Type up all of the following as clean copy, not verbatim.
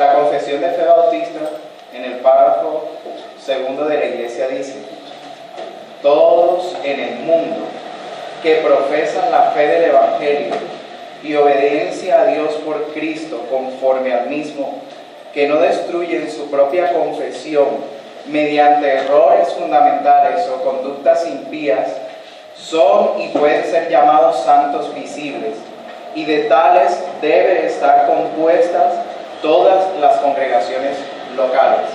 La confesión de fe bautista en el párrafo segundo de la Iglesia dice: todos en el mundo que profesan la fe del Evangelio y obediencia a Dios por Cristo conforme al mismo, que no destruyen su propia confesión mediante errores fundamentales o conductas impías, son y pueden ser llamados santos visibles, y de tales deben estar compuestas todas las congregaciones locales.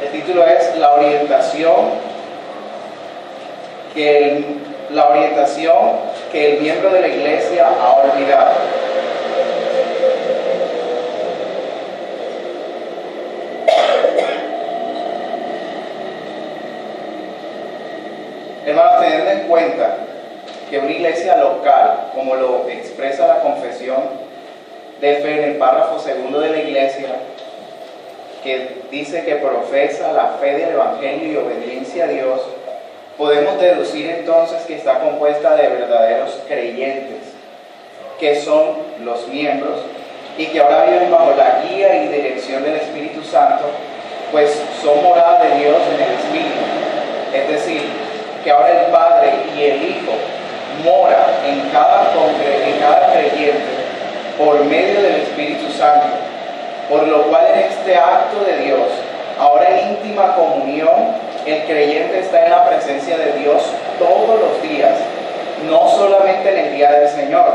El título es La orientación que el miembro de la iglesia ha olvidado. Hermanos, teniendo en cuenta que una iglesia local, como lo expresa la confesión de fe en el párrafo segundo de la iglesia, que dice que profesa la fe del Evangelio y obediencia a Dios, podemos deducir entonces que está compuesta de verdaderos creyentes, que son los miembros y que ahora viven bajo la guía y dirección del Espíritu Santo, pues son morada de Dios en el Espíritu. Es decir, que ahora el Padre y el Hijo mora en cada creyente por medio del Espíritu Santo, por lo cual en este acto de Dios, ahora en íntima comunión, el creyente está en la presencia de Dios todos los días, no solamente en el día del Señor,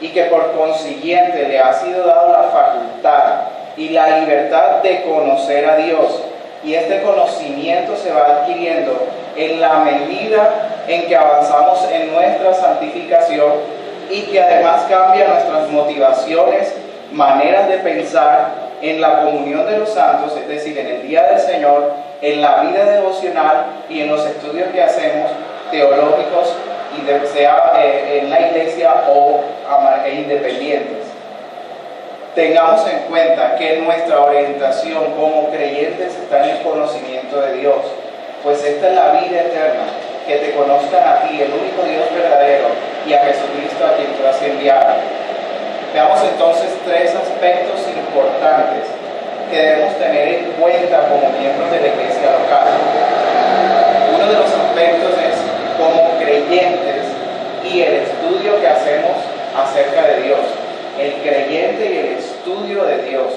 y que por consiguiente le ha sido dado la facultad y la libertad de conocer a Dios, y este conocimiento se va adquiriendo en la medida en que avanzamos en nuestra santificación, y que además cambia nuestras motivaciones, maneras de pensar en la comunión de los santos, es decir, en el día del Señor, en la vida devocional y en los estudios que hacemos teológicos, y sea en la iglesia o independientes. Tengamos en cuenta que nuestra orientación como creyentes está en el conocimiento de Dios, pues esta es la vida eterna, que te conozcan a ti, el único Dios verdadero, y a Jesucristo a quien tú has enviado. Veamos entonces tres aspectos importantes que debemos tener en cuenta como miembros de la iglesia local. Uno de los aspectos es como creyentes y el estudio que hacemos acerca de Dios. El creyente y el estudio de Dios.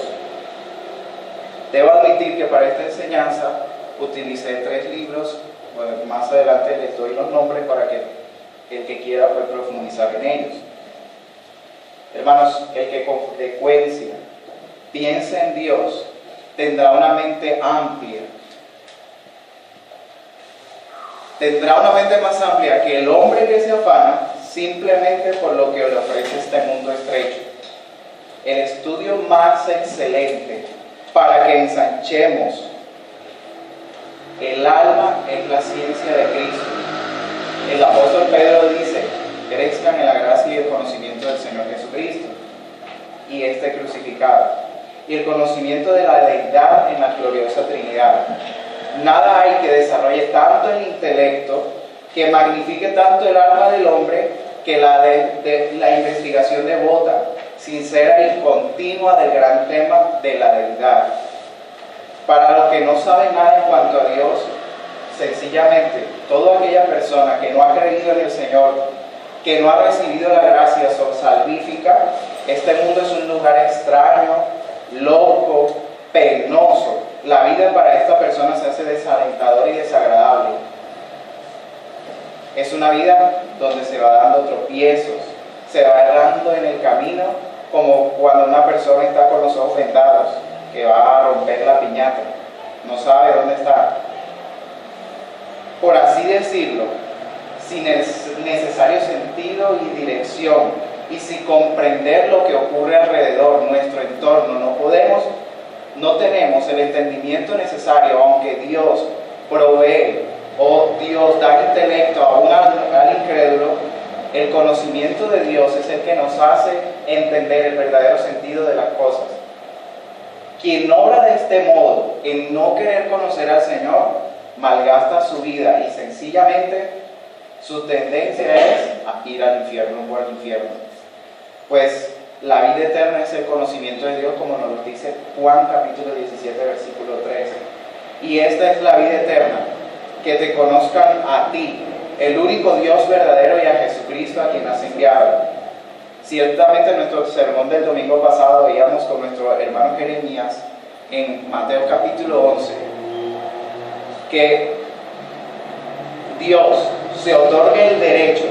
Debo admitir que para esta enseñanza utilicé 3 libros. Bueno, más adelante les doy los nombres para que el que quiera pueda profundizar en ellos. Hermanos, el que con frecuencia piensa en Dios tendrá una mente amplia. Tendrá una mente más amplia que el hombre que se afana simplemente por lo que le ofrece este mundo estrecho. El estudio más excelente para que ensanchemos el alma es la ciencia de Cristo. El apóstol Pedro dice: crezcan en la gracia y el conocimiento del Señor Jesucristo y este crucificado, y el conocimiento de la deidad en la gloriosa Trinidad. Nada hay que desarrolle tanto el intelecto, que magnifique tanto el alma del hombre, que la investigación devota, sincera y continua del gran tema de la deidad. Para los que no saben nada en cuanto a Dios, sencillamente, toda aquella persona que no ha creído en el Señor, que no ha recibido la gracia salvífica, este mundo es un lugar extraño, loco, penoso. La vida para esta persona se hace desalentadora y desagradable. Es una vida donde se va dando tropiezos, se va errando en el camino, como cuando una persona está con los ojos vendados, que va a romper la piñata, no sabe dónde está. Por así decirlo, sin el necesario sentido y dirección, y sin comprender lo que ocurre alrededor, nuestro entorno, no tenemos el entendimiento necesario, aunque Dios provee o Dios da intelecto al incrédulo. El conocimiento de Dios es el que nos hace entender el verdadero sentido de las cosas. Quien obra de este modo, en no querer conocer al Señor, malgasta su vida y sencillamente su tendencia es a ir al infierno o al infierno. Pues La vida eterna es el conocimiento de Dios, como nos lo dice Juan capítulo 17, versículo 13. Y esta es la vida eterna, que te conozcan a ti, el único Dios verdadero, y a Jesucristo a quien has enviado. Ciertamente en nuestro sermón del domingo pasado veíamos con nuestro hermano Jeremías en Mateo capítulo 11 que Dios se otorga el derecho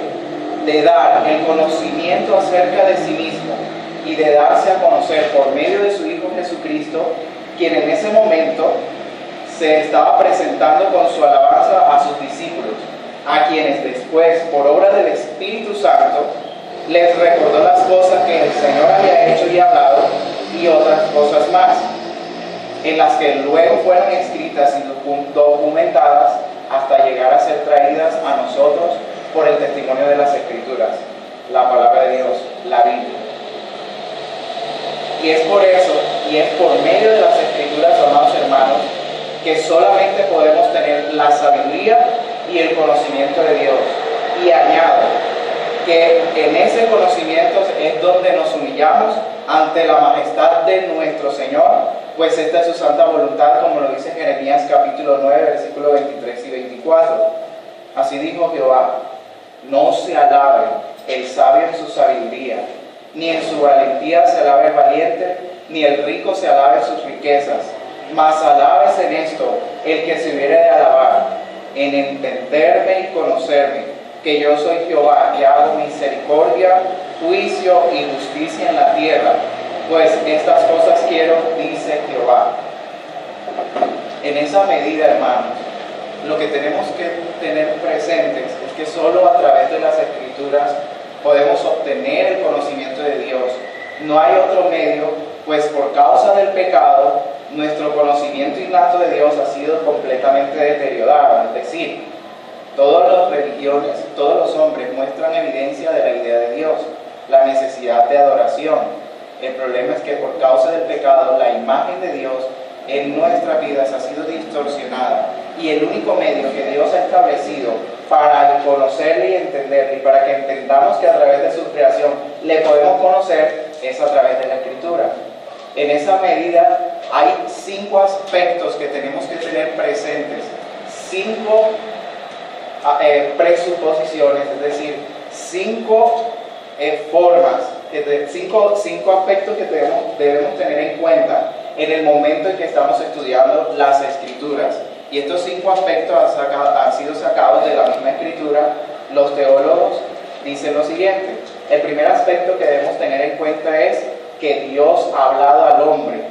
de dar el conocimiento acerca de sí mismo y de darse a conocer por medio de su Hijo Jesucristo, quien en ese momento se estaba presentando con su alabanza a sus discípulos, a quienes después, por obra del Espíritu Santo, les recordó las cosas que el Señor había hecho y hablado, y otras cosas más, en las que luego fueron escritas y documentadas hasta llegar a ser traídas a nosotros por el testimonio de las Escrituras, la palabra de Dios, la Biblia. Y es por eso, y es por medio de las Escrituras, amados hermanos, que solamente podemos tener la sabiduría y el conocimiento de Dios. Y añado que en ese conocimiento es donde nos humillamos ante la majestad de nuestro Señor, pues esta es su santa voluntad, como lo dice Jeremías capítulo 9, versículos 23 y 24. Así dijo Jehová: no se alabe el sabio en su sabiduría, ni en su valentía se alabe el valiente, ni el rico se alabe sus riquezas, mas alabes en esto el que se hubiere de alabar, en entenderme y conocerme, que yo soy Jehová, que hago misericordia, juicio y justicia en la tierra, pues estas cosas quiero, dice Jehová. En esa medida, hermanos, lo que tenemos que tener presentes es que solo a través de las Escrituras podemos obtener el conocimiento de Dios. No hay otro medio, pues por causa del pecado, nuestro conocimiento innato de Dios ha sido completamente deteriorado. Es decir, todas las religiones, todos los hombres muestran evidencia de la idea de Dios, la necesidad de adoración. El problema es que por causa del pecado, la imagen de Dios en nuestras vidas ha sido distorsionada, y el único medio que Dios ha establecido para conocerle y entenderle, y para que entendamos que a través de su creación le podemos conocer, es a través de la Escritura. En esa medida hay 5 aspectos que tenemos que tener presentes, 5 presuposiciones, es decir, 5 formas, 5 aspectos que debemos tener en cuenta en el momento en que estamos estudiando las Escrituras. Y estos 5 aspectos han sido sacados de la misma Escritura. Los teólogos dicen lo siguiente: el primer aspecto que debemos tener en cuenta es que Dios ha hablado al hombre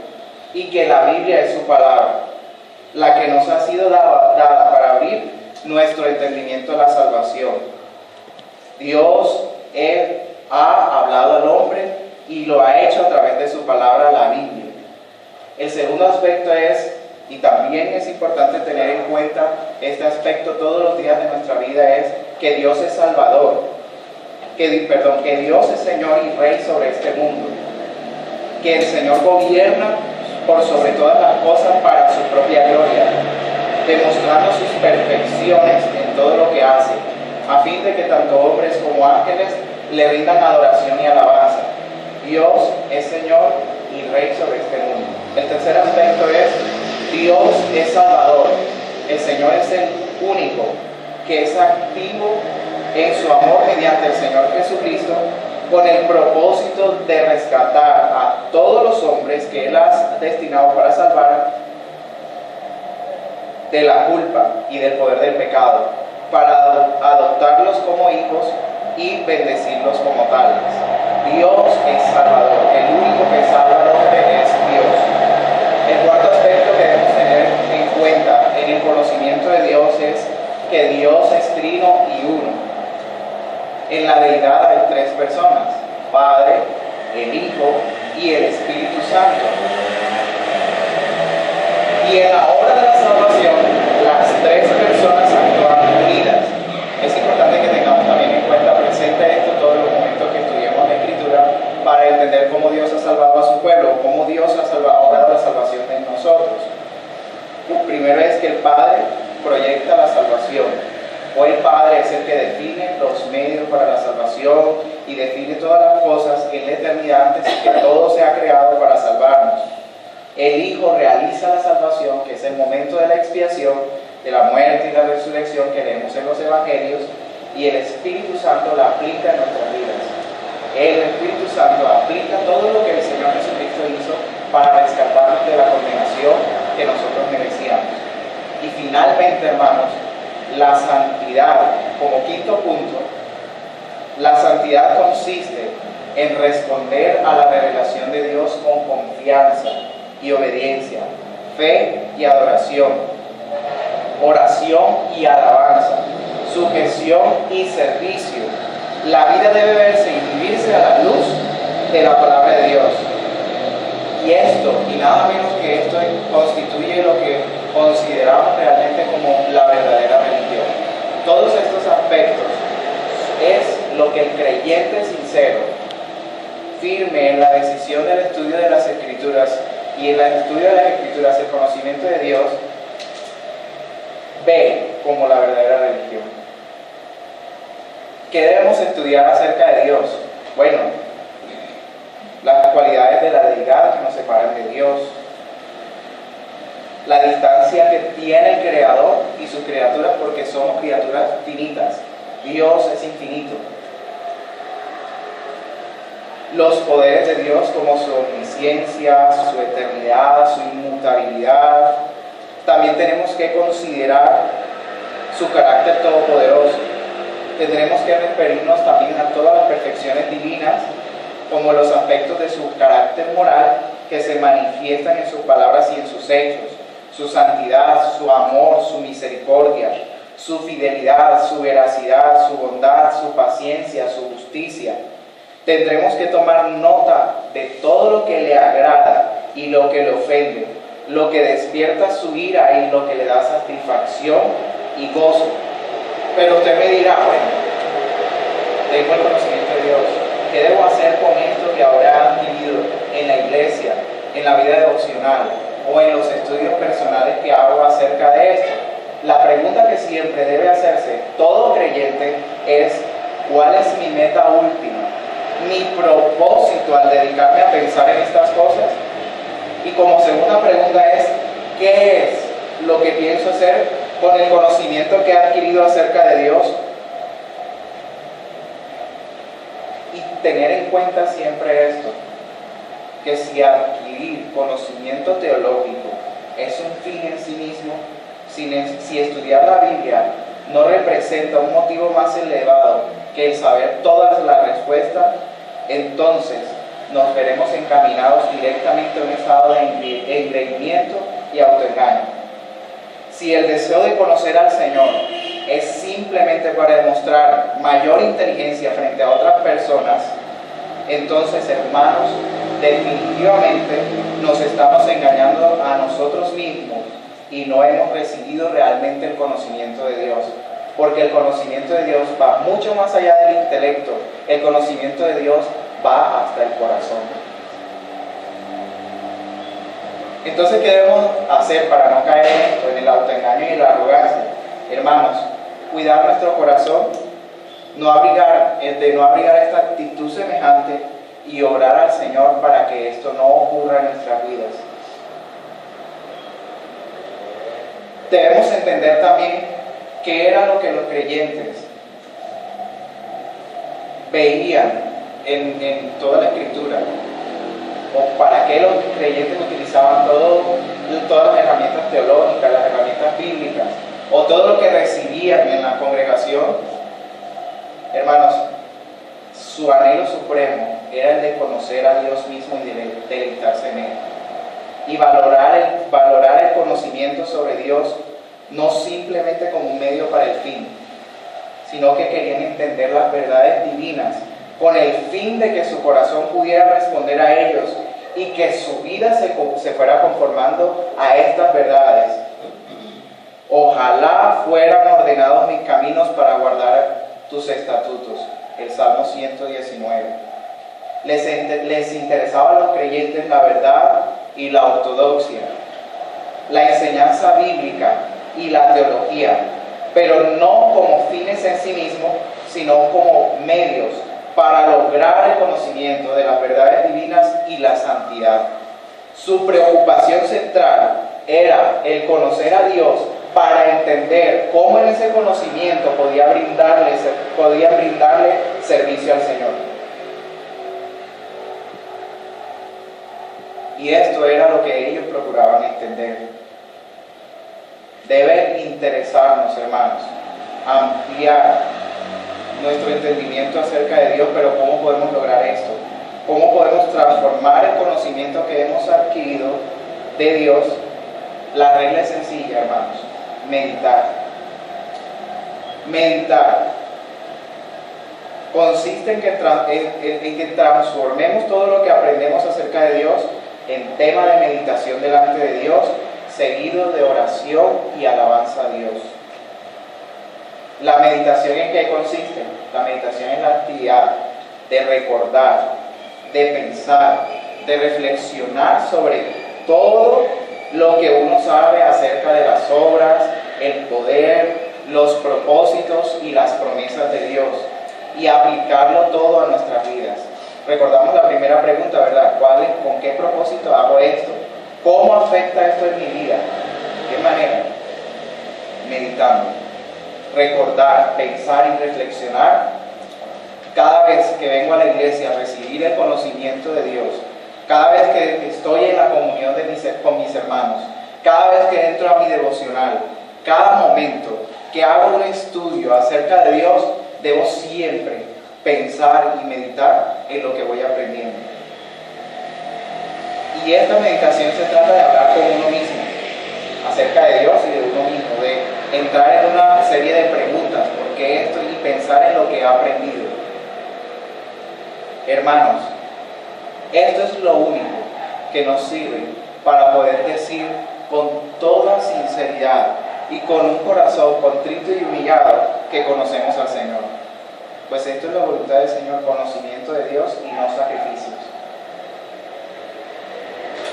y que la Biblia es su palabra, la que nos ha sido dada para abrir nuestro entendimiento a la salvación. Dios ha hablado al hombre y lo ha hecho a través de su palabra, la Biblia. El segundo aspecto es, y también es importante tener en cuenta este aspecto todos los días de nuestra vida, es que Dios es Salvador, que Dios es Señor y Rey sobre este mundo, que el Señor gobierna por sobre todas las cosas para su propia gloria, demostrando sus perfecciones en todo lo que hace, a fin de que tanto hombres como ángeles le rindan adoración y alabanza. Dios es Señor y Rey sobre este mundo. El tercer aspecto es: Dios es Salvador. El Señor es el único que es activo en su amor mediante el Señor Jesucristo, con el propósito de rescatar a todos los hombres que Él ha destinado para salvar de la culpa y del poder del pecado, para adoptarlos como hijos y bendecirlos como tales. Dios es Salvador. El único que salva al hombre es Dios. El cuarto aspecto que debemos tener en cuenta en el conocimiento de Dios es que Dios es trino y uno. En la deidad hay 3 personas: Padre, el Hijo y el Espíritu Santo. Y en la obra de la salvación, las 3 personas actúan unidas. Es importante que tengamos también en cuenta presente esto todos los momentos que estudiemos la Escritura, para entender cómo Dios ha salvado a su pueblo, cómo Dios ha obrado la salvación en nosotros. Primero es que el Padre proyecta la salvación, o el Padre es el que define los medios para la salvación, y define todas las cosas en la eternidad antes de que todo sea creado para salvarnos. El Hijo realiza la salvación, que es el momento de la expiación, de la muerte y la resurrección que leemos en los Evangelios, y el Espíritu Santo la aplica en nuestras vidas. El Espíritu Santo aplica todo lo que el Señor Jesucristo hizo para rescatarnos de la condenación que nosotros merecíamos. Y finalmente, hermanos, la santidad, como quinto punto, la santidad consiste en responder a la revelación de Dios con confianza y obediencia, fe y adoración, oración y alabanza, sujeción y servicio. La vida debe verse y vivirse a la luz de la palabra de Dios. Y esto, y nada menos que esto, constituye lo que consideramos realmente como la verdadera religión. Todos estos aspectos es lo que el creyente sincero, firme en la decisión del estudio de las Escrituras y en el estudio de las Escrituras, el conocimiento de Dios, ve como la verdadera religión. ¿Qué debemos estudiar acerca de Dios? Bueno, las cualidades de la deidad que nos separan de Dios, la distancia que tiene el Creador y sus criaturas, porque somos criaturas finitas. Dios es infinito. Los poderes de Dios, como su omnisciencia, su eternidad, su inmutabilidad. También tenemos que considerar su carácter todopoderoso. Tendremos que referirnos también a todas las perfecciones divinas, como los aspectos de su carácter moral que se manifiestan en sus palabras y en sus hechos, su santidad, su amor, su misericordia, su fidelidad, su veracidad, su bondad, su paciencia, su justicia. Tendremos que tomar nota de todo lo que le agrada y lo que le ofende, lo que despierta su ira y lo que le da satisfacción y gozo. Pero usted me dirá, bueno, tengo el conocimiento de Dios, ¿qué debo hacer con esto que ahora he adquirido en la iglesia, en la vida devocional o en los estudios personales que hago acerca de esto? La pregunta que siempre debe hacerse todo creyente es: ¿cuál es mi meta última? Mi propósito al dedicarme a pensar en estas cosas. Y como segunda pregunta es: ¿qué es lo que pienso hacer con el conocimiento que he adquirido acerca de Dios? Y tener en cuenta siempre esto, que si adquirir conocimiento teológico es un fin en sí mismo, si estudiar la Biblia no representa un motivo más elevado que el saber todas las respuestas, entonces nos veremos encaminados directamente a un estado de engreimiento y autoengaño. Si el deseo de conocer al Señor es simplemente para demostrar mayor inteligencia frente a otras personas, entonces, hermanos, definitivamente nos estamos engañando a nosotros mismos y no hemos recibido realmente el conocimiento de Dios. Porque el conocimiento de Dios va mucho más allá del intelecto. El conocimiento de Dios va hasta el corazón. Entonces, ¿qué debemos hacer para no caer en esto, en el autoengaño y en la arrogancia? Hermanos, cuidar nuestro corazón, no abrigar esta actitud semejante y orar al Señor para que esto no ocurra en nuestras vidas. Debemos entender también qué era lo que los creyentes veían en toda la Escritura, o para qué los creyentes utilizaban todas las herramientas teológicas, las herramientas bíblicas, o todo lo que recibían en la congregación. Hermanos, su anhelo supremo era el de conocer a Dios mismo y de deleitarse en Él. Y valorar el conocimiento sobre Dios no simplemente como un medio para el fin, sino que querían entender las verdades divinas con el fin de que su corazón pudiera responder a ellos y que su vida se fuera conformando a estas verdades. Ojalá fueran ordenados mis caminos para guardar tus estatutos. El Salmo 119. Les interesaba a los creyentes la verdad y la ortodoxia, la enseñanza bíblica y la teología, pero no como fines en sí mismos, sino como medios para lograr el conocimiento de las verdades divinas y la santidad. Su preocupación central era el conocer a Dios para entender cómo en ese conocimiento podía brindarle servicio al Señor. Y esto era lo que ellos procuraban entender. Debe interesarnos, hermanos, ampliar nuestro entendimiento acerca de Dios, pero ¿cómo podemos lograr esto? ¿Cómo podemos transformar el conocimiento que hemos adquirido de Dios? La regla es sencilla, hermanos: meditar. Meditar consiste en que transformemos todo lo que aprendemos acerca de Dios en tema de meditación delante de Dios, seguido de oración y alabanza a Dios. ¿La meditación en qué consiste? La meditación es la actividad de recordar, de pensar, de reflexionar sobre todo lo que uno sabe acerca de las obras, el poder, los propósitos y las promesas de Dios, y aplicarlo todo a nuestras vidas. Recordamos la primera pregunta, ¿verdad? ¿Con qué propósito hago esto? ¿Cómo afecta esto en mi vida? ¿De qué manera? Meditando. Recordar, pensar y reflexionar. Cada vez que vengo a la iglesia a recibir el conocimiento de Dios, cada vez que estoy en la comunión con mis hermanos, cada vez que entro a mi devocional, cada momento que hago un estudio acerca de Dios, debo siempre pensar y meditar en lo que voy aprendiendo. Y esta meditación se trata de hablar con uno mismo acerca de Dios y de uno mismo, de entrar en una serie de preguntas: ¿por qué esto? Y pensar en lo que he aprendido. Hermanos, esto es lo único que nos sirve para poder decir con toda sinceridad y con un corazón contrito y humillado que conocemos al Señor. Pues esto es la voluntad del Señor: conocimiento de Dios y no sacrificios.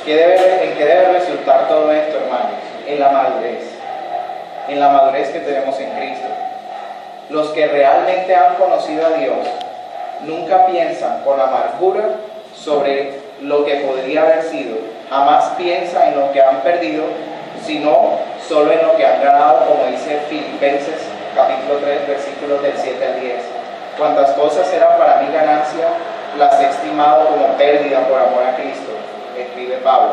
¿En qué debe resultar todo esto, hermanos? En la madurez que tenemos en Cristo. Los que realmente han conocido a Dios nunca piensan con amargura sobre lo que podría haber sido, jamás piensan en lo que han perdido, sino solo en lo que han ganado, como dice Filipenses capítulo 3, versículos del 7 al 10. Cuantas cosas eran para mí ganancia, las he estimado como pérdida por amor a Cristo, escribe Pablo.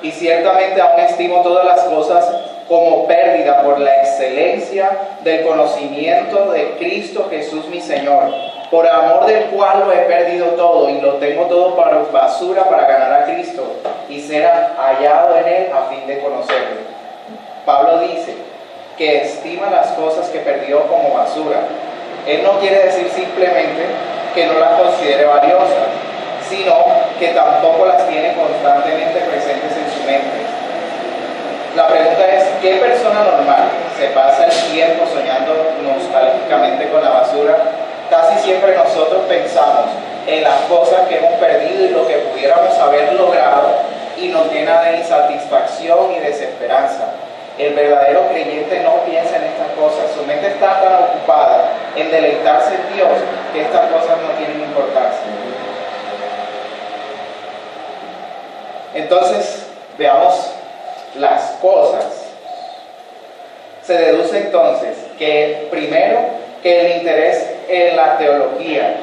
Y ciertamente aún estimo todas las cosas como pérdida por la excelencia del conocimiento de Cristo Jesús mi Señor, por amor del cual lo he perdido todo y lo tengo todo para basura para ganar a Cristo y ser hallado en Él a fin de conocerlo. Pablo dice que estima las cosas que perdió como basura. Él no quiere decir simplemente que no las considere valiosas, sino que tampoco las tiene constantemente presentes en su mente. La pregunta es: ¿qué persona normal se pasa el tiempo soñando nostálgicamente con la basura? Casi siempre nosotros pensamos en las cosas que hemos perdido y lo que pudiéramos haber logrado, y nos llena de insatisfacción y desesperanza. El verdadero creyente no piensa en estas cosas. Su mente está tan ocupada en deleitarse en Dios que estas cosas no tienen importancia. Entonces, veamos las cosas. Se deduce entonces que primero, que el interés en la teología,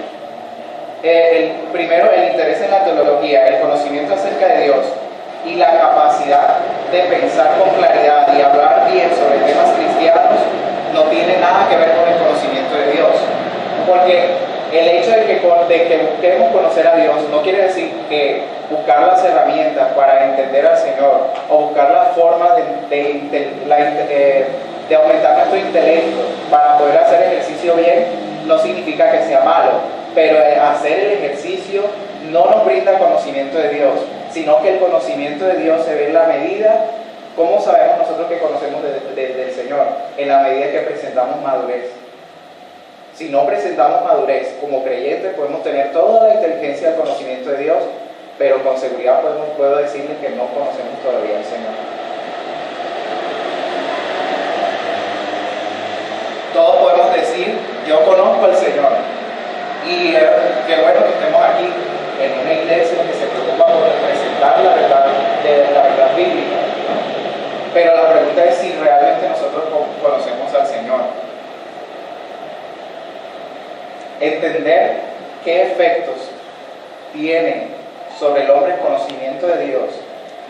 el interés en la teología, el conocimiento acerca de Dios y la capacidad de pensar con claridad y hablar bien sobre temas cristianos no tiene nada que ver con el conocimiento de Dios. Porque el hecho de que busquemos conocer a Dios no quiere decir que buscar las herramientas para entender al Señor o buscar la forma de aumentar nuestro intelecto para poder hacer ejercicio bien no significa que sea malo, pero hacer el ejercicio no nos brinda conocimiento de Dios, sino que el conocimiento de Dios se ve en la medida. ¿Cómo sabemos nosotros que conocemos del Señor? En la medida que presentamos madurez. Si no presentamos madurez como creyentes, podemos tener toda la inteligencia del conocimiento de Dios, pero con seguridad puedo decirles que no conocemos todavía al Señor. Todos podemos decir: yo conozco al Señor, Y qué bueno que estemos aquí en una iglesia que se preocupa por presentar la verdad bíblica. Pero la pregunta es si realmente nosotros conocemos al Señor. Entender qué efectos tiene sobre el hombre el conocimiento de Dios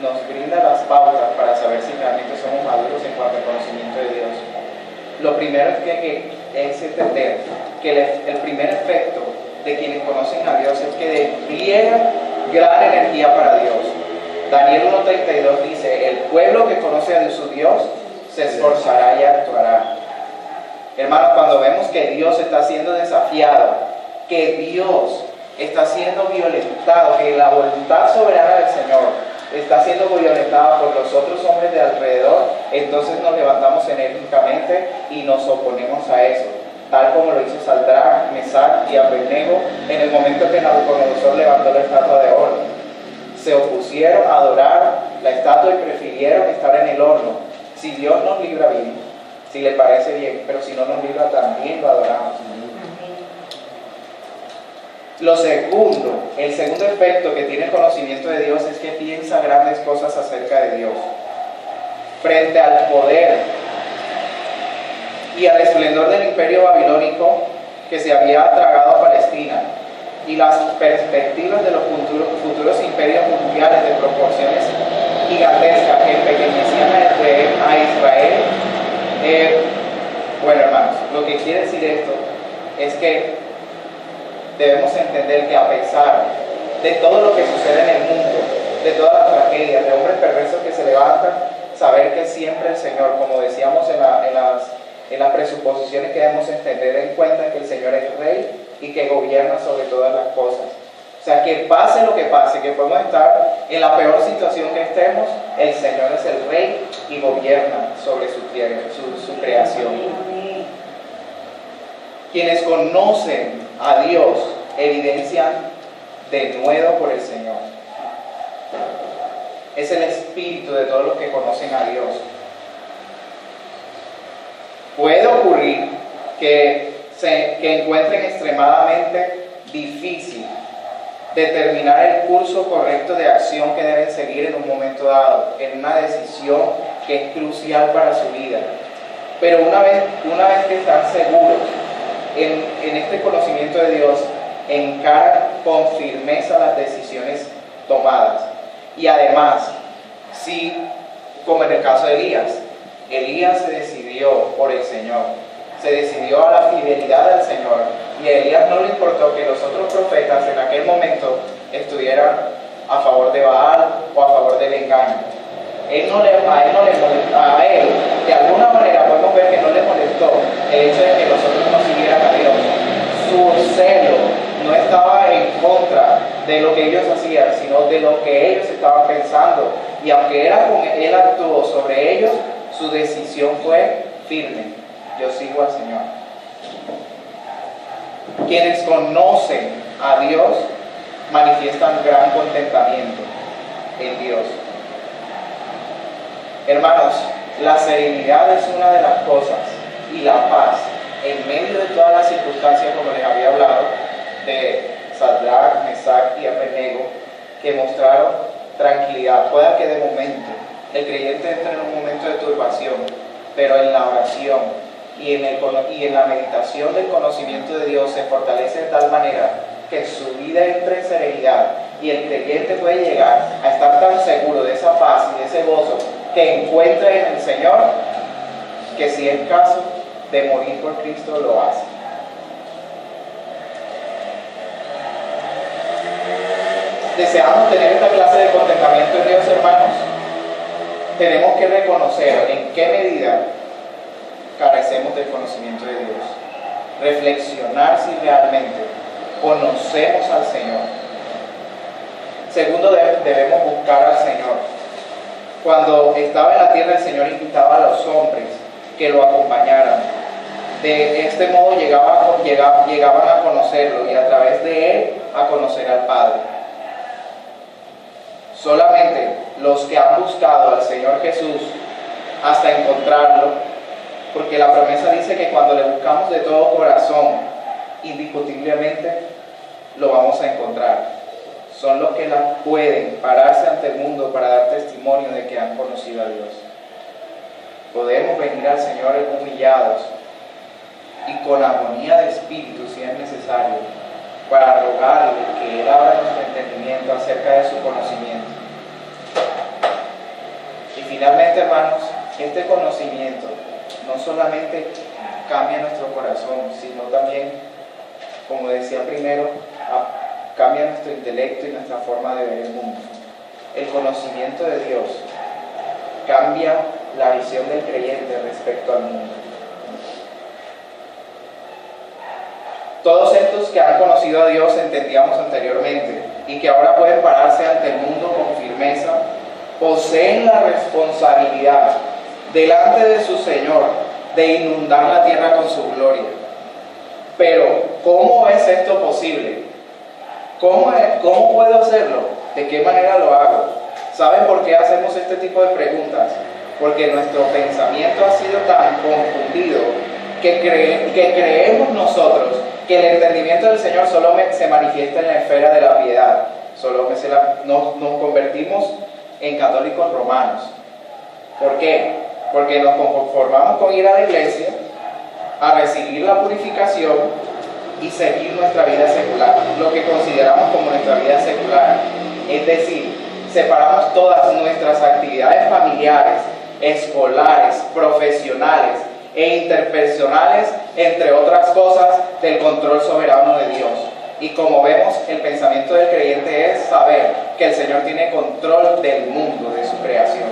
nos brinda las pautas para saber si realmente somos maduros en cuanto al conocimiento de Dios. Lo primero es entender que el primer efecto de quienes conocen a Dios es que despliegan gran energía para Dios. Daniel 1:32 dice: el pueblo que conoce a su Dios se esforzará y actuará. Hermanos, cuando vemos que Dios está siendo desafiado, que Dios está siendo violentado, que la voluntad soberana del Señor está siendo violentada por los otros hombres de alrededor, entonces nos levantamos enérgicamente y nos oponemos a eso, tal como lo hizo Sadrach, Mesach y Abednego en el momento que Nabucodonosor levantó la estatua de oro. Se opusieron a adorar la estatua y prefirieron estar en el horno. Si Dios nos libra, bien, si le parece bien, pero si no nos libra, también lo adoramos. El segundo efecto que tiene el conocimiento de Dios es que piensa grandes cosas acerca de Dios. Frente al poder y al esplendor del imperio babilónico que se había tragado a Palestina y las perspectivas de los futuros imperios mundiales de proporciones gigantescas que empequeñecían a Israel, bueno, hermanos, lo que quiere decir esto es que debemos entender que a pesar de todo lo que sucede en el mundo, de todas las tragedias, de hombres perversos que se levantan, saber que siempre el Señor, como decíamos en las presuposiciones que debemos tener en cuenta, que el Señor es Rey y que gobierna sobre todas las cosas. O sea, que pase lo que pase, que podemos estar en la peor situación que estemos, el Señor es el Rey y gobierna sobre su creación. Quienes conocen a Dios evidencian denuedo por el Señor. Es el espíritu de todos los que conocen a Dios. Puede ocurrir que encuentren extremadamente difícil determinar el curso correcto de acción que deben seguir en un momento dado, en una decisión que es crucial para su vida. Pero una vez que están seguros en este conocimiento de Dios, encaran con firmeza las decisiones tomadas. Y además, si, como en el caso de Elías se decidió por el Señor, se decidió a la fidelidad del Señor, y a Elías no le importó que los otros profetas en aquel momento estuvieran a favor de Baal o a favor del engaño. A él, de alguna manera podemos ver que no le molestó el hecho de que los otros no siguieran a Dios. Su celo no estaba en contra de lo que ellos hacían, sino de lo que ellos estaban pensando. Y aunque él actuó sobre ellos, su decisión fue firme: yo sigo al Señor. Quienes conocen a Dios manifiestan gran contentamiento en Dios. Hermanos, la serenidad es una de las cosas, y la paz en medio de todas las circunstancias, como les había hablado, de Sadrach, Mesach y Abednego, que mostraron tranquilidad. Pueda que de momento el creyente entre en un momento de turbación, pero en la oración y en la meditación del conocimiento de Dios se fortalece de tal manera que su vida entre en serenidad, y el creyente puede llegar a estar tan seguro de esa paz y de ese gozo que encuentra en el Señor, que si es caso de morir por Cristo, lo hace. Deseamos tener esta clase de contentamiento en Dios, hermanos. Tenemos que reconocer en qué medida carecemos del conocimiento de Dios. Reflexionar si realmente conocemos al Señor. Segundo, debemos buscar al Señor. Cuando estaba en la tierra, el Señor invitaba a los hombres que lo acompañaran. De este modo llegaban a conocerlo, y a través de él a conocer al Padre. Solamente los que han buscado al Señor Jesús hasta encontrarlo, porque la promesa dice que cuando le buscamos de todo corazón, indiscutiblemente lo vamos a encontrar. Son los que pueden pararse ante el mundo para dar testimonio de que han conocido a Dios. Podemos venir al Señor humillados y con armonía de espíritu, si es necesario, para rogarle que Él abra nuestro entendimiento acerca de su conocimiento. Y finalmente, hermanos, este conocimiento no solamente cambia nuestro corazón, sino también, como decía primero, cambia nuestro intelecto y nuestra forma de ver el mundo. El conocimiento de Dios cambia la visión del creyente respecto al mundo. Todos estos que han conocido a Dios, entendíamos anteriormente, y que ahora pueden pararse ante el mundo con firmeza, poseen la responsabilidad delante de su Señor de inundar la tierra con su gloria. Pero, ¿cómo es esto posible? ¿Cómo puedo hacerlo? ¿De qué manera lo hago? ¿Saben por qué hacemos este tipo de preguntas? Porque nuestro pensamiento ha sido tan confundido que creemos nosotros que el entendimiento del Señor solo se manifiesta en la esfera de la piedad. Nos convertimos en católicos romanos. ¿Por qué? Porque nos conformamos con ir a la iglesia, a recibir la purificación y seguir nuestra vida secular, lo que consideramos como nuestra vida secular. Es decir, separamos todas nuestras actividades familiares, escolares, profesionales e interpersonales, entre otras cosas, del control soberano de Dios. Y como vemos, el pensamiento del creyente es saber que el Señor tiene control del mundo, de su creación.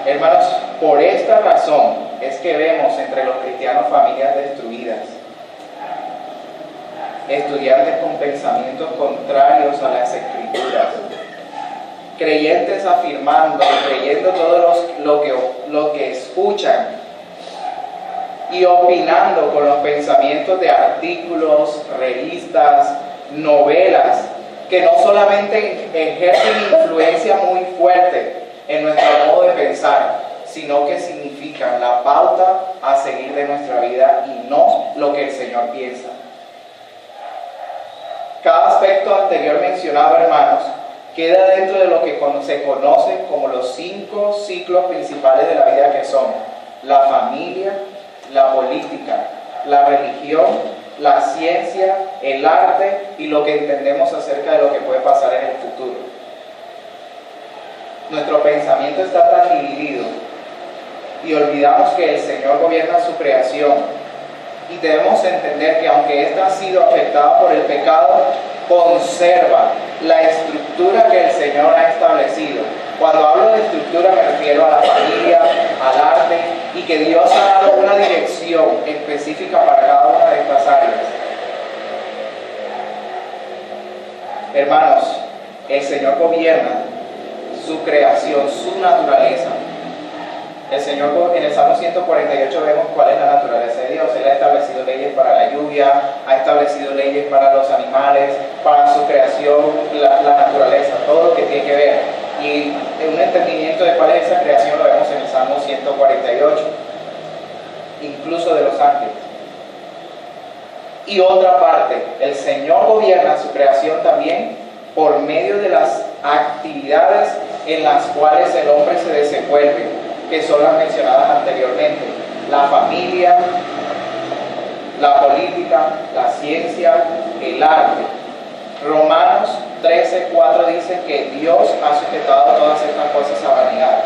Hermanos, por esta razón es que vemos entre los cristianos familias destruidas, estudiantes con pensamientos contrarios a las Escrituras, creyentes afirmando y creyendo todo lo que escuchan y opinando con los pensamientos de artículos, revistas, novelas, que no solamente ejercen influencia muy fuerte en nuestro modo de pensar, sino que significan la pauta a seguir de nuestra vida y no lo que el Señor piensa. Cada aspecto anterior mencionado, hermanos, queda dentro de lo que se conoce como los 5 ciclos principales de la vida, que son la familia, la política, la religión, la ciencia, el arte y lo que entendemos acerca de lo que puede pasar en el futuro. Nuestro pensamiento está tan dividido y olvidamos que el Señor gobierna su creación, y debemos entender que aunque ésta ha sido afectada por el pecado, conserva la estructura que el Señor ha establecido. Cuando hablo de estructura me refiero a la familia, al arte, y que Dios ha dado una dirección específica para cada una de estas áreas. Hermanos, el Señor gobierna su creación, su naturaleza. El Señor, en el Salmo 148 vemos cuál es la naturaleza de Dios. Él ha establecido leyes para la lluvia, ha establecido leyes para los animales, para su creación, la naturaleza, todo lo que tiene que ver. Y un entendimiento de cuál es esa creación lo vemos en el Salmo 148, incluso de los ángeles. Y otra parte, el Señor gobierna su creación también por medio de las actividades en las cuales el hombre se desenvuelve, que son las mencionadas anteriormente: la familia, la política, la ciencia, el arte. Romanos 13:4 dice que Dios ha sujetado todas estas cosas a vanidad.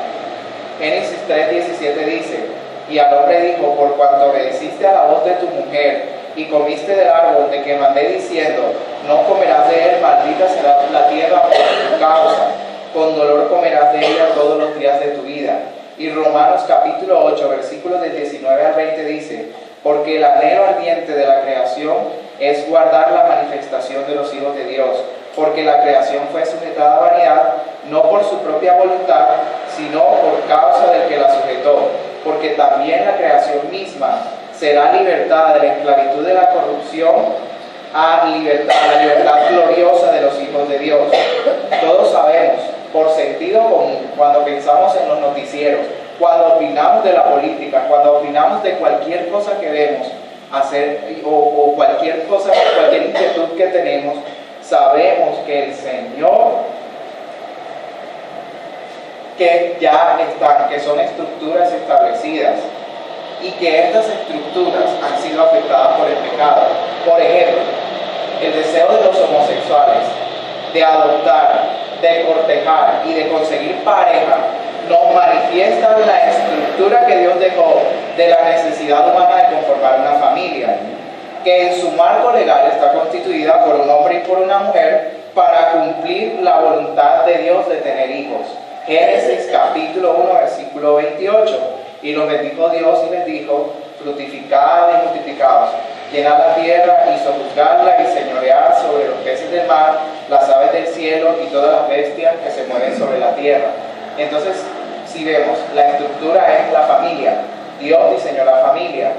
Génesis 3:17 dice: y al hombre dijo, por cuanto obedeciste a la voz de tu mujer y comiste del árbol de que mandé diciendo, no comerás de él, maldita será la tierra por tu causa, con dolor comerás de ella todos los días de tu vida. Y Romanos capítulo 8, versículos del 19 al 20 dice: porque el anhelo ardiente de la creación es guardar la manifestación de los hijos de Dios, porque la creación fue sujetada a vanidad, no por su propia voluntad, sino por causa del que la sujetó, porque también la creación misma será libertada de la esclavitud de la corrupción a la libertad gloriosa de los hijos de Dios. Todos sabemos, por sentido común, cuando pensamos en los noticieros, Cuando opinamos de la política, cuando opinamos de cualquier cosa que vemos hacer o cualquier cosa, cualquier inquietud que tenemos, sabemos que el Señor, que ya están, que son estructuras establecidas y que estas estructuras han sido afectadas por el pecado. Por ejemplo, el deseo de los homosexuales de adoptar, de cortejar y de conseguir pareja nos manifiesta la estructura que Dios dejó de la necesidad humana de conformar una familia, que en su marco legal está constituida por un hombre y por una mujer para cumplir la voluntad de Dios de tener hijos. Génesis capítulo 1 versículo 28. Y los bendijo Dios y les dijo: fructificad y multiplicaos, llenad la tierra y sojuzgadla y señoread sobre los peces del mar, las aves del cielo y todas las bestias que se mueven sobre la tierra. Entonces, si vemos, la estructura es la familia. Dios diseñó la familia.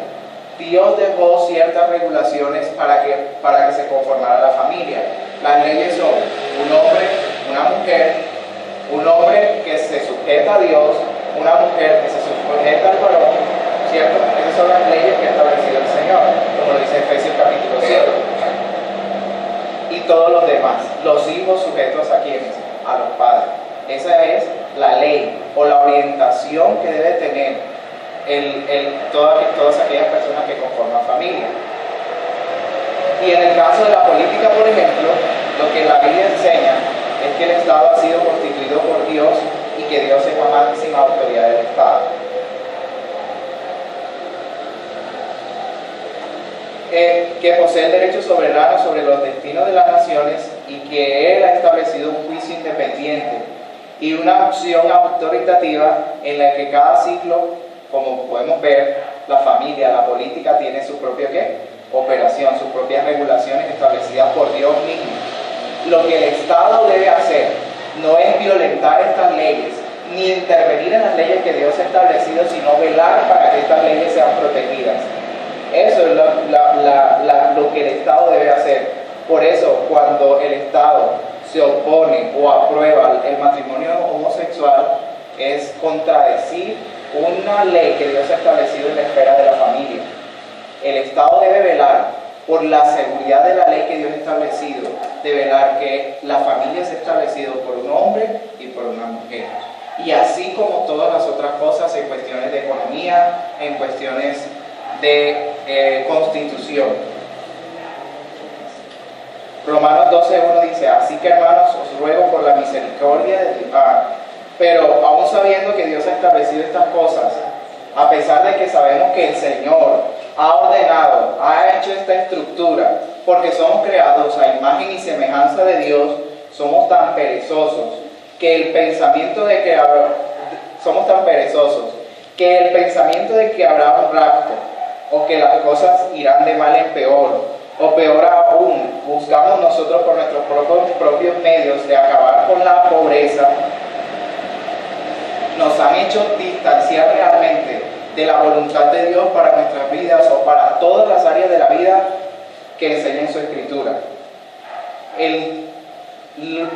Dios dejó ciertas regulaciones para que se conformara la familia. Las leyes son un hombre, una mujer, un hombre que se sujeta a Dios, una mujer que se sujeta al varón, ¿cierto? Esas son las leyes que ha establecido el Señor, como lo dice Efesios capítulo 7. Y todos los demás, los hijos sujetos a quienes, a los padres. Esa es la ley o la orientación que debe tener todas aquellas personas que conforman familia. Y en el caso de la política, por ejemplo, lo que la Biblia enseña es que el Estado ha sido constituido por Dios y que Dios es la máxima autoridad del Estado. Que posee el derecho soberano sobre los destinos de las naciones y que Él ha establecido un juicio independiente y una opción autoritativa en la que cada ciclo, como podemos ver, la familia, la política tiene su propia operación, sus propias regulaciones establecidas por Dios mismo. Lo que el Estado debe hacer no es violentar estas leyes, ni intervenir en las leyes que Dios ha establecido, sino velar para que estas leyes sean protegidas. Eso es lo que el Estado debe hacer. Por eso, cuando el Estado se opone o aprueba el matrimonio homosexual, es contradecir una ley que Dios ha establecido en la esfera de la familia. El Estado debe velar por la seguridad de la ley que Dios ha establecido, de velar que la familia es establecida por un hombre y por una mujer. Y así como todas las otras cosas en cuestiones de economía, en cuestiones de constitución. Romanos 12:1 dice: así que, hermanos, os ruego por la misericordia de Dios. Pero aún sabiendo que Dios ha establecido estas cosas, a pesar de que sabemos que el Señor ha ordenado, ha hecho esta estructura, porque somos creados a imagen y semejanza de Dios, somos tan perezosos que el pensamiento de que habrá un rapto, o que las cosas irán de mal en peor, o peor aún, buscamos nosotros por nuestros propios medios de acabar con la pobreza, nos han hecho distanciar realmente de la voluntad de Dios para nuestras vidas o para todas las áreas de la vida que enseña en su Escritura.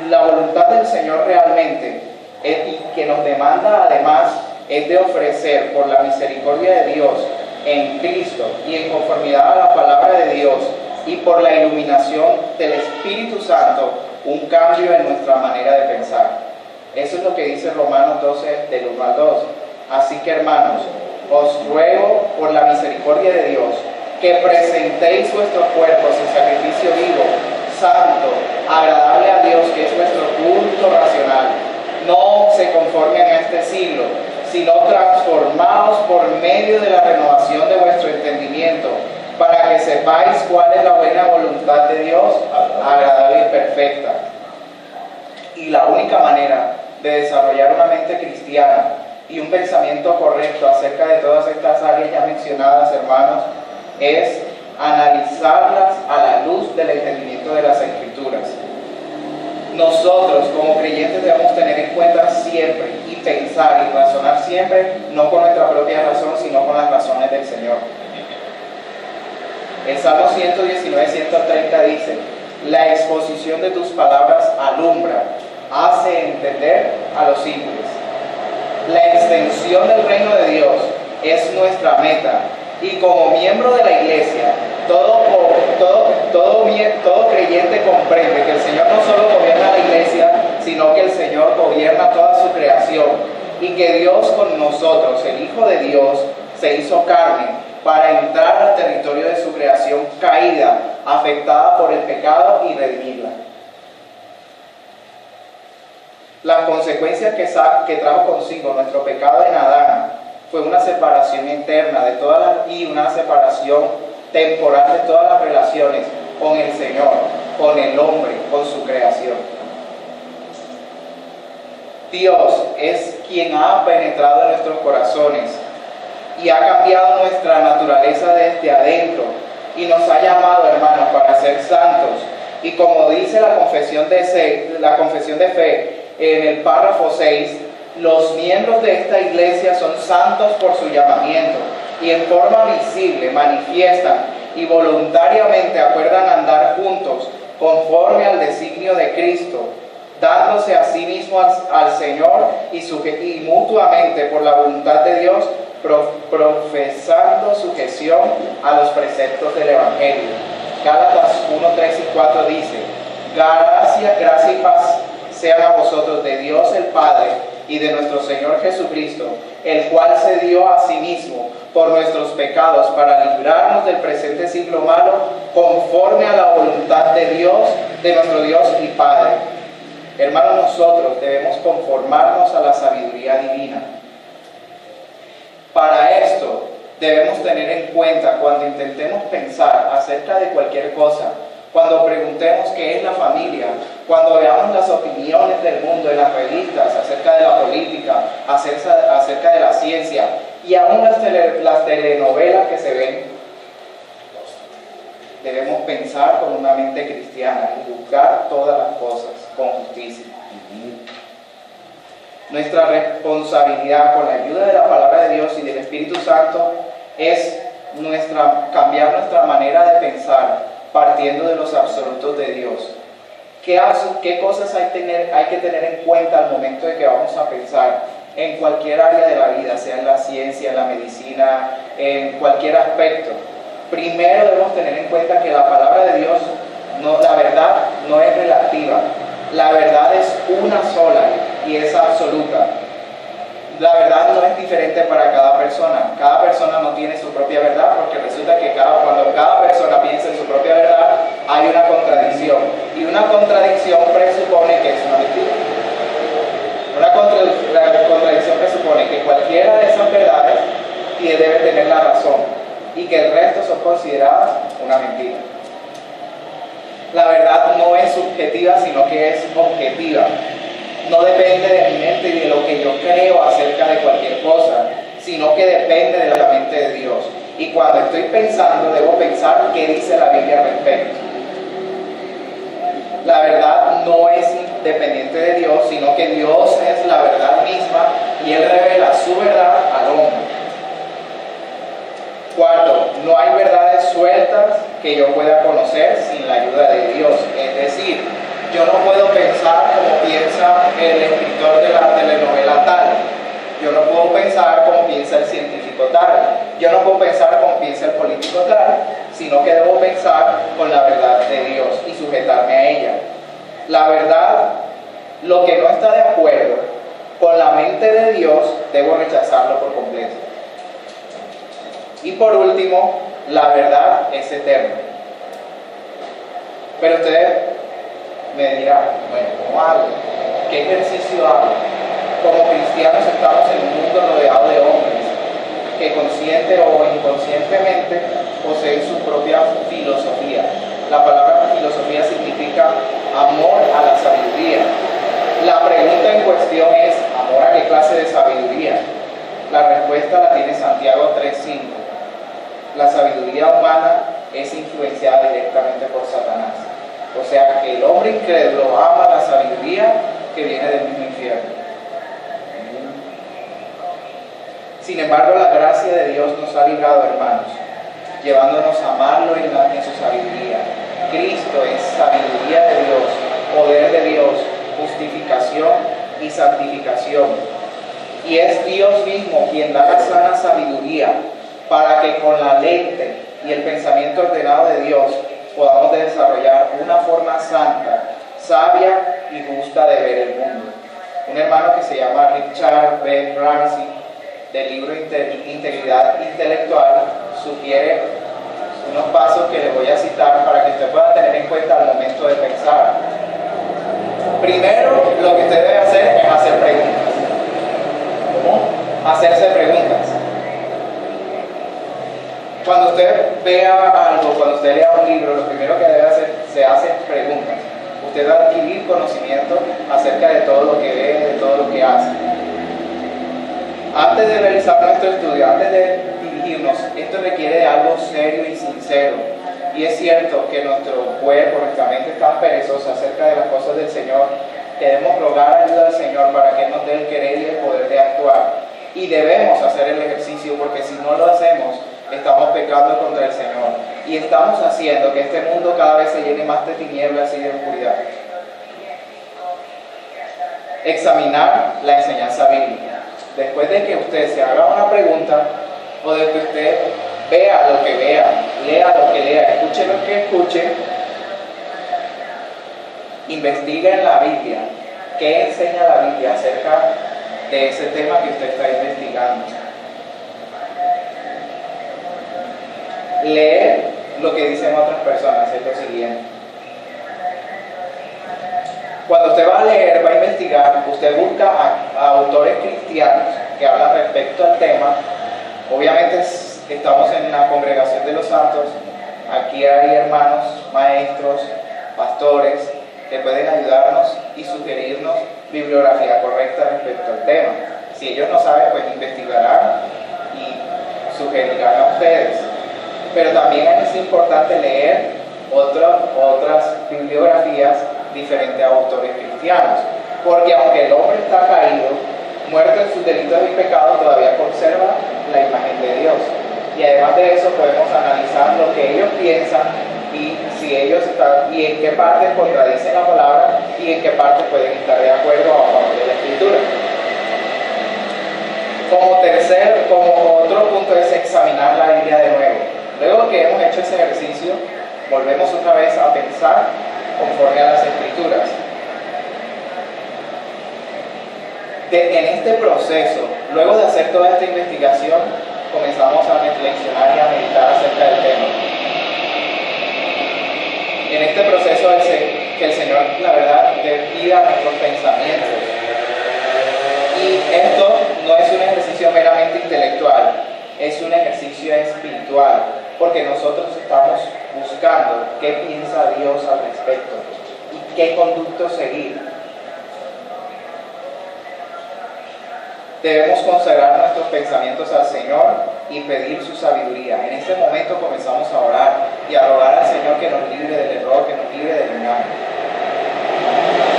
La voluntad del Señor realmente y que nos demanda además es de ofrecer por la misericordia de Dios en Cristo y en conformidad a la palabra de Dios y por la iluminación del Espíritu Santo un cambio en nuestra manera de pensar. Eso es lo que dice Romanos 12 del 1 al 2. Así que, hermanos, os ruego por la misericordia de Dios que presentéis vuestros cuerpos en sacrificio vivo, santo, agradable a Dios, que es vuestro culto racional. No se conformen a este siglo, sino transformaos por medio de la renovación de vuestro entendimiento, para que sepáis cuál es la buena voluntad de Dios, agradable y perfecta. Y la única manera de desarrollar una mente cristiana y un pensamiento correcto acerca de todas estas áreas ya mencionadas, hermanos, es analizarlas a la luz del entendimiento de las Escrituras. Nosotros como creyentes debemos tener en cuenta siempre y pensar y razonar siempre, no con nuestra propia razón, sino con las razones del Señor. El Salmo 119:130 dice: la exposición de tus palabras alumbra, hace entender a los simples. La extensión del reino de Dios es nuestra meta. Y como miembro de la iglesia, todo creyente comprende que el Señor no solo gobierna la iglesia, sino que el Señor gobierna toda su creación. Y que Dios con nosotros, el Hijo de Dios, se hizo carne para entrar al territorio de su creación caída, afectada por el pecado, y redimirla. Las consecuencias que trajo consigo nuestro pecado en Adán fue una separación interna y una separación temporal de todas las relaciones con el Señor, con el hombre, con su creación. Dios es quien ha penetrado en nuestros corazones y ha cambiado nuestra naturaleza desde adentro y nos ha llamado, hermanos, para ser santos. Y como dice la confesión de fe en el párrafo 6, los miembros de esta iglesia son santos por su llamamiento y en forma visible manifiestan y voluntariamente acuerdan andar juntos conforme al designio de Cristo, dándose a sí mismos al Señor y mutuamente por la voluntad de Dios, profesando sujeción a los preceptos del Evangelio. Gálatas 1, 3 y 4 dice: gracia y paz sean a vosotros de Dios el Padre y de nuestro Señor Jesucristo, el cual se dio a sí mismo por nuestros pecados para librarnos del presente siglo malo, conforme a la voluntad de Dios, de nuestro Dios y Padre. Hermanos, nosotros debemos conformarnos a la sabiduría divina. Para esto debemos tener en cuenta cuando intentemos pensar acerca de cualquier cosa, cuando preguntemos qué es la familia, cuando veamos las opiniones del mundo en las revistas acerca de la política, acerca de la ciencia y aún las telenovelas que se ven, debemos pensar con una mente cristiana y juzgar todas las cosas con justicia. Nuestra responsabilidad, con la ayuda de la palabra de Dios y del Espíritu Santo, es cambiar nuestra manera de pensar partiendo de los absolutos de Dios. ¿Qué cosas hay que tener en cuenta al momento de que vamos a pensar en cualquier área de la vida, sea en la ciencia, en la medicina, en cualquier aspecto? Primero debemos tener en cuenta que la palabra de Dios, la verdad no es relativa. La verdad es una sola y es absoluta. La verdad no es diferente para cada persona. Cada persona no tiene su propia verdad, porque resulta que cuando cada persona piensa en su propia verdad, hay una contradicción. Y una contradicción presupone que es una mentira. La contradicción presupone que cualquiera de esas verdades debe tener la razón y que el resto son consideradas una mentira. La verdad no es subjetiva, sino que es objetiva. No depende de mi mente y de lo que yo creo acerca de cualquier cosa, sino que depende de la mente de Dios. Y cuando estoy pensando, debo pensar qué dice la Biblia al respecto. La verdad no es independiente de Dios, sino que Dios es la verdad misma y Él revela su verdad al hombre. Cuarto, no hay verdades sueltas que yo pueda conocer sin la ayuda de Dios. Es decir, yo no puedo pensar como piensa el escritor de la telenovela tal. Yo no puedo pensar como piensa el científico tal. Yo no puedo pensar como piensa el político tal, sino que debo pensar con la verdad de Dios y sujetarme a ella. La verdad, lo que no está de acuerdo con la mente de Dios, debo rechazarlo por completo. Y por último, la verdad es eterna. Pero ustedes me dirán, bueno, ¿cómo hago? ¿Qué ejercicio hago? Como cristianos estamos en un mundo rodeado de hombres que consciente o inconscientemente poseen su propia filosofía. La palabra filosofía significa amor a la sabiduría. La pregunta en cuestión es, ¿amor a qué clase de sabiduría? La respuesta la tiene Santiago 3:5. La sabiduría humana es influenciada directamente por Satanás. O sea que el hombre incrédulo ama la sabiduría que viene del mismo infierno. Sin embargo, la gracia de Dios nos ha librado, hermanos, llevándonos a amarlo en su sabiduría. Cristo es sabiduría de Dios, poder de Dios, justificación y santificación. Y es Dios mismo quien da la sana sabiduría para que con la lente y el pensamiento ordenado de Dios podamos desarrollar una forma santa, sabia y justa de ver el mundo. Un hermano que se llama Richard B. Ramsey, del libro Integridad Intelectual, sugiere unos pasos que les voy a citar para que usted pueda tener en cuenta al momento de pensar. Primero, lo que usted debe hacer es hacer preguntas. ¿Cómo? Hacerse preguntas. Cuando usted vea algo, cuando usted lea un libro, lo primero que debe hacer, se hacen preguntas. Usted va a adquirir conocimiento acerca de todo lo que ve, de todo lo que hace. Antes de realizar nuestro estudio, antes de dirigirnos, esto requiere de algo serio y sincero. Y es cierto que nuestro cuerpo, nuestra mente es tan perezosa acerca de las cosas del Señor, que debemos rogar ayuda al Señor para que nos dé el querer y el poder de actuar. Y debemos hacer el ejercicio, porque si no lo hacemos, estamos pecando contra el Señor. Y estamos haciendo que este mundo cada vez se llene más de tinieblas y de oscuridad. Examinar la enseñanza bíblica. Después de que usted se haga una pregunta, o de que usted vea lo que vea, lea lo que lea, escuche lo que escuche, investiga en la Biblia qué enseña la Biblia acerca de ese tema que usted está investigando. Leer lo que dicen otras personas es lo siguiente. Cuando usted va a leer, va a investigar, usted busca a autores cristianos que hablan respecto al tema. Obviamente estamos en la congregación de los santos, aquí hay hermanos, maestros, pastores, que pueden ayudarnos y sugerirnos bibliografía correcta respecto al tema. Si ellos no saben, pues investigarán y sugerirán a ustedes. Pero también es importante leer otras bibliografías diferentes a autores cristianos, porque aunque el hombre está caído, muerto en sus delitos y pecados, todavía conserva la imagen de Dios. Y además de eso podemos analizar lo que ellos piensan y si ellos están, y en qué partes contradicen la palabra y en qué partes pueden estar de acuerdo a favor de la Escritura. Como otro punto es examinar la Biblia de nuevo. Luego que hemos hecho ese ejercicio, volvemos otra vez a pensar conforme a las Escrituras. En este proceso, luego de hacer toda esta investigación, comenzamos a reflexionar y a meditar acerca del tema. En este proceso que el Señor, la verdad, despida nuestros pensamientos. Y esto no es un ejercicio meramente intelectual, es un ejercicio espiritual, porque nosotros estamos buscando qué piensa Dios al respecto y qué conducto seguir. Debemos consagrar nuestros pensamientos al Señor y pedir su sabiduría. En este momento comenzamos a orar y a rogar al Señor que nos libre del error, que nos libre del engaño.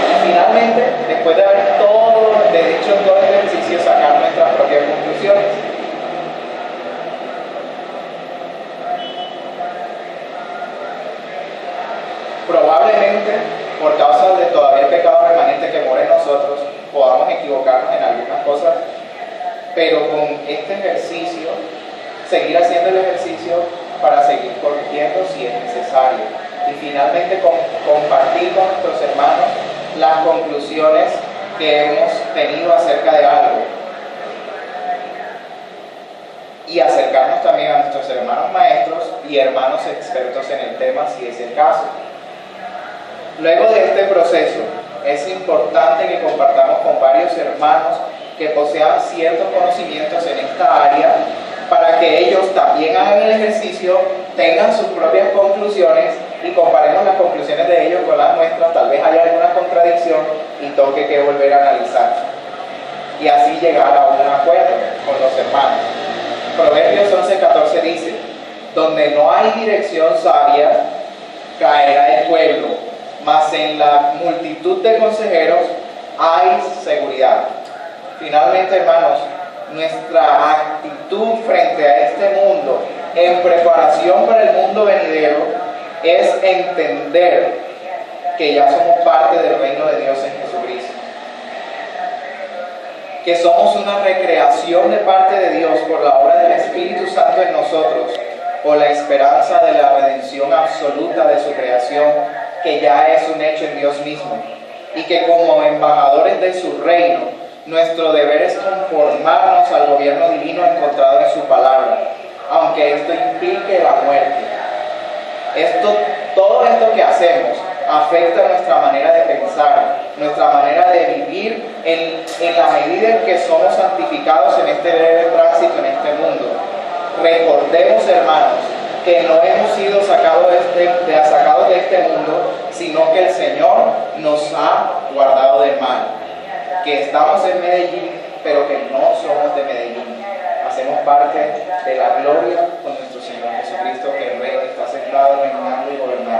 Y finalmente, después de haber hecho todo el ejercicio, sacar nuestras propias conclusiones. Probablemente, por causa de todavía el pecado remanente que mora en nosotros, podamos equivocarnos en algunas cosas, pero con este ejercicio, seguir haciendo el ejercicio para seguir corrigiendo si es necesario. Y finalmente compartir con nuestros hermanos las conclusiones que hemos tenido acerca de algo. Y acercarnos también a nuestros hermanos maestros y hermanos expertos en el tema, si es el caso. Luego de este proceso, es importante que compartamos con varios hermanos que posean ciertos conocimientos en esta área para que ellos también hagan el ejercicio, tengan sus propias conclusiones y comparemos las conclusiones de ellos con las nuestras. Tal vez haya alguna contradicción y toque que volver a analizar y así llegar a un acuerdo con los hermanos. Proverbios 11:14 dice: donde no hay dirección sabia, caerá el pueblo, mas en la multitud de consejeros hay seguridad. Finalmente, hermanos, nuestra actitud frente a este mundo, en preparación para el mundo venidero, es entender que ya somos parte del reino de Dios en Jesucristo. que somos una recreación de parte de Dios por la obra del Espíritu Santo en nosotros, por la esperanza de la redención absoluta de su creación, que ya es un hecho en Dios mismo, y que como embajadores de su reino, nuestro deber es conformarnos al gobierno divino encontrado en su palabra, aunque esto implique la muerte. Todo esto que hacemos afecta nuestra manera de pensar, nuestra manera de vivir en la medida en que somos santificados en este breve tránsito en este mundo. Recordemos, hermanos, que no hemos sido sacados de este mundo, sino que el Señor nos ha guardado del mal. Que estamos en Medellín, pero que no somos de Medellín. Hacemos parte de la gloria con nuestro Señor Jesucristo, que el Rey está sentado reinando y gobernando.